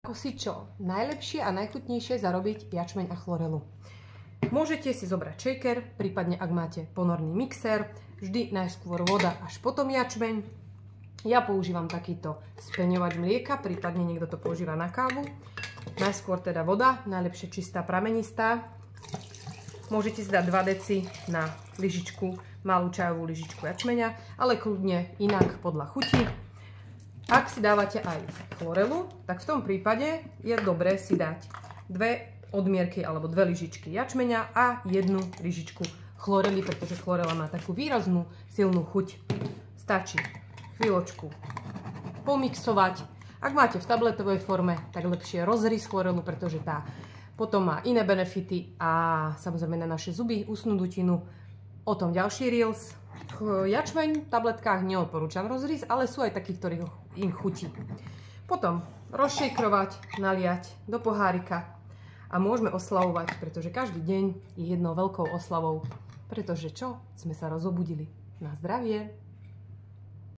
Ako si čo najlepšie a najchutnejšie zarobiť jačmeň a chlorelu. Môžete si zobrať shaker, prípadne ak máte ponorný mixer, vždy najskôr voda až potom jačmeň. Ja používam takýto speňovač mlieka, prípadne niekto to používa na kávu. Najskôr teda voda, najlepšie čistá pramenistá. Môžete si dať 2 deci na lyžičku, malú čajovú lyžičku jačmeňa, ale kľudne inak podľa chuti. Ak si dávate aj chlorelu, tak v tom prípade je dobré si dať 2 odmierky alebo 2 lyžičky jačmeňa a 1 lyžičku chlorely, pretože chlorela má takú výraznú, silnú chuť. Stačí chvíľočku pomixovať. Ak máte v tabletovej forme, tak lepšie rozrísť chlorelu, pretože tá potom má iné benefity a samozrejme na naše zuby, ústnu dutinu. O tom ďalší reels. Jačmeň v tabletkách neodporúčam rozrísť, ale sú aj takí, ktorých im chutí. Potom rozšejkrovať, naliať do pohárika a môžeme oslavovať, pretože každý deň je jednou veľkou oslavou. Pretože čo? Sme sa rozobudili. Na zdravie!